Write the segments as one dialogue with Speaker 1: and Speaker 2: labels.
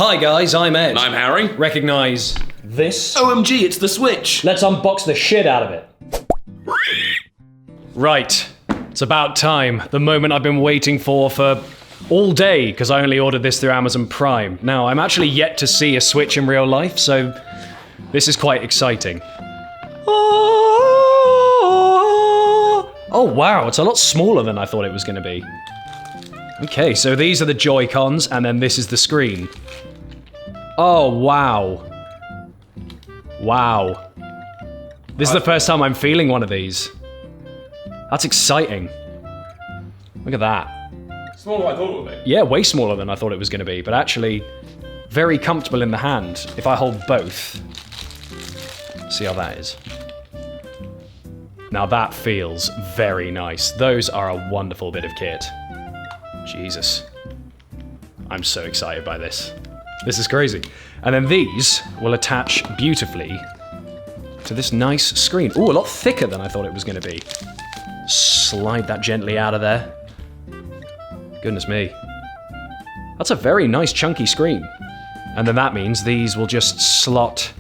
Speaker 1: Hi guys, I'm Ed.
Speaker 2: And I'm Harry.
Speaker 1: Recognise this?
Speaker 2: OMG, it's the Switch.
Speaker 1: Let's unbox the shit out of it. Right, it's about time. The moment I've been waiting for all day, because I only ordered this through Amazon Prime. Now, I'm actually yet to see a Switch in real life, so this is quite exciting. Oh wow, it's a lot smaller than I thought it was going to be. Okay, so these are the Joy-Cons, and then this is the screen. Oh, wow. Wow. This is the first time I'm feeling one of these. That's exciting. Look at that.
Speaker 2: Smaller than I thought it would be.
Speaker 1: Yeah, way smaller than I thought it was going to be, but actually very comfortable in the hand if I hold both. See how that is. Now that feels very nice. Those are a wonderful bit of kit. Jesus. I'm so excited by this. This is crazy. And then these will attach beautifully to this nice screen. Ooh, a lot thicker than I thought it was going to be. Slide that gently out of there. Goodness me. That's a very nice chunky screen. And then that means these will just slot.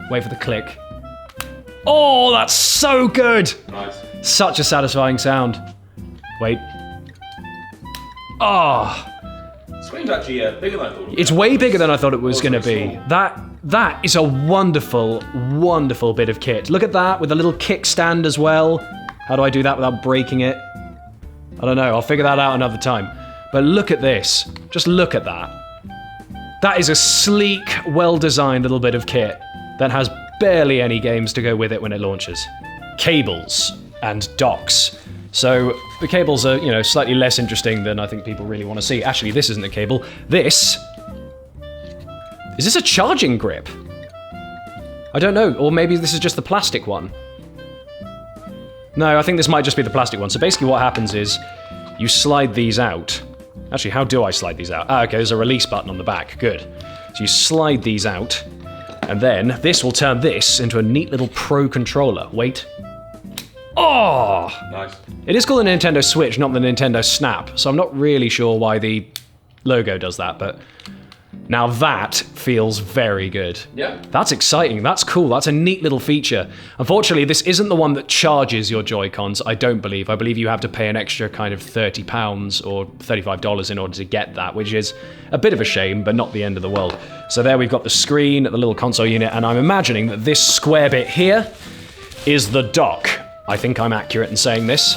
Speaker 1: Wait for the click. Oh, that's so good!
Speaker 2: Nice. Such
Speaker 1: a satisfying sound. Wait. Oh.
Speaker 2: The screen's actually bigger than I thought it would be.
Speaker 1: It's way bigger than I thought it was going to be. That is a wonderful, wonderful bit of kit. Look at that with a little kickstand as well. How do I do that without breaking it? I don't know. I'll figure that out another time. But look at this. Just look at that. That is a sleek, well-designed little bit of kit that has barely any games to go with it when it launches. Cables and docks. So the cables are, slightly less interesting than I think people really want to see. Actually, this isn't a cable. Is this a charging grip? I don't know, or maybe this is just the plastic one. No, I think this might just be the plastic one. So basically what happens is you slide these out. Actually, how do I slide these out? Okay, there's a release button on the back. Good. So you slide these out, and then this will turn this into a neat little Pro controller. Wait. Oh!
Speaker 2: Nice.
Speaker 1: It is called a Nintendo Switch, not the Nintendo Snap, so I'm not really sure why the logo does that, but now that feels very good.
Speaker 2: Yeah.
Speaker 1: That's exciting, that's cool, that's a neat little feature. Unfortunately, this isn't the one that charges your Joy-Cons, I don't believe. I believe you have to pay an extra kind of £30 or $35 in order to get that, which is a bit of a shame, but not the end of the world. So there we've got the screen, the little console unit, and I'm imagining that this square bit here is the dock. I think I'm accurate in saying this.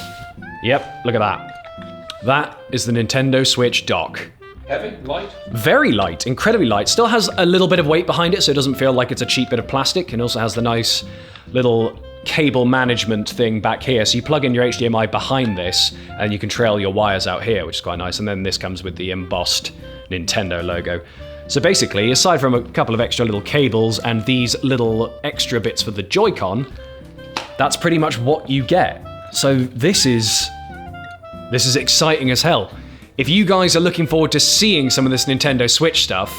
Speaker 1: Yep, look at that. That is the Nintendo Switch dock.
Speaker 2: Heavy? Light?
Speaker 1: Very light, incredibly light. Still has a little bit of weight behind it, so it doesn't feel like it's a cheap bit of plastic. And also has the nice little cable management thing back here. So you plug in your HDMI behind this, and you can trail your wires out here, which is quite nice. And then this comes with the embossed Nintendo logo. So basically, aside from a couple of extra little cables and these little extra bits for the Joy-Con, that's pretty much what you get. So this is exciting as hell. If you guys are looking forward to seeing some of this Nintendo Switch stuff,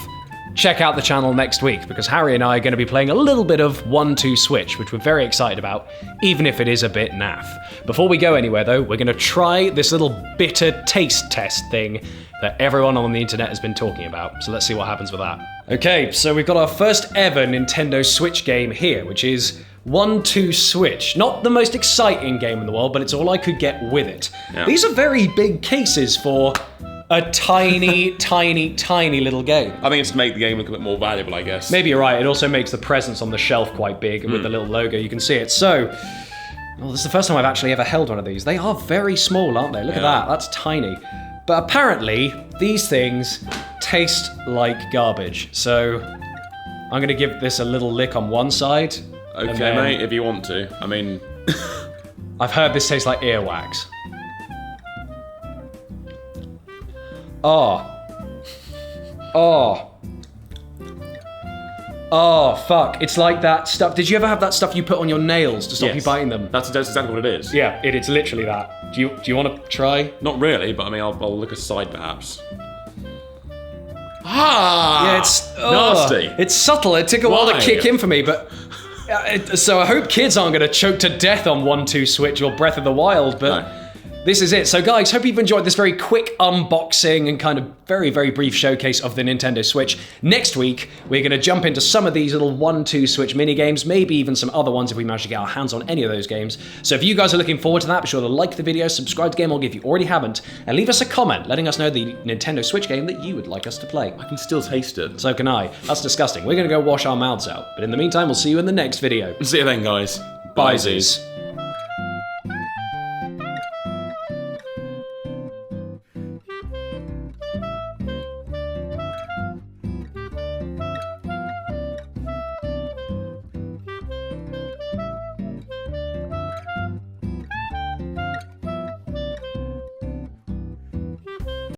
Speaker 1: check out the channel next week, because Harry and I are going to be playing a little bit of 1-2 Switch, which we're very excited about, even if it is a bit naff. Before we go anywhere though, we're going to try this little bitter taste test thing that everyone on the internet has been talking about. So let's see what happens with that. Okay, so we've got our first ever Nintendo Switch game here, which is 1-2 Switch. Not the most exciting game in the world, but it's all I could get with it. Yeah. These are very big cases for a tiny, tiny little game.
Speaker 2: I think it's to make the game look a bit more valuable, I guess.
Speaker 1: Maybe you're right. It also makes the presence on the shelf quite big, and with the little logo, you can see it. So, well, this is the first time I've actually ever held one of these. They are very small, aren't they? Look at that. That's tiny. But apparently, these things taste like garbage. So, I'm going to give this a little lick on one side.
Speaker 2: Okay, mate, if you want to. I mean...
Speaker 1: I've heard this tastes like earwax. Oh. Oh, fuck. It's like that stuff. Did you ever have that stuff you put on your nails to stop you biting them?
Speaker 2: That's exactly what it is.
Speaker 1: Yeah, it's literally that. Do you want to try?
Speaker 2: Not really, but I mean, I'll look aside perhaps. Ah!
Speaker 1: Yeah, it's
Speaker 2: nasty.
Speaker 1: It's subtle. It took a while to kick in for me, but... so I hope kids aren't going to choke to death on 1-2 Switch or Breath of the Wild, but...
Speaker 2: No.
Speaker 1: this is it. So guys, hope you've enjoyed this very quick unboxing and kind of very, very brief showcase of the Nintendo Switch. Next week, we're going to jump into some of these little 1-2 Switch mini games, maybe even some other ones if we manage to get our hands on any of those games. So if you guys are looking forward to that, be sure to like the video, subscribe to GameOrg if you already haven't, and leave us a comment letting us know the Nintendo Switch game that you would like us to play.
Speaker 2: I can still taste it.
Speaker 1: So can I. That's disgusting. We're going to go wash our mouths out. But in the meantime, we'll see you in the next video.
Speaker 2: See you then, guys.
Speaker 1: Bye, Zeus.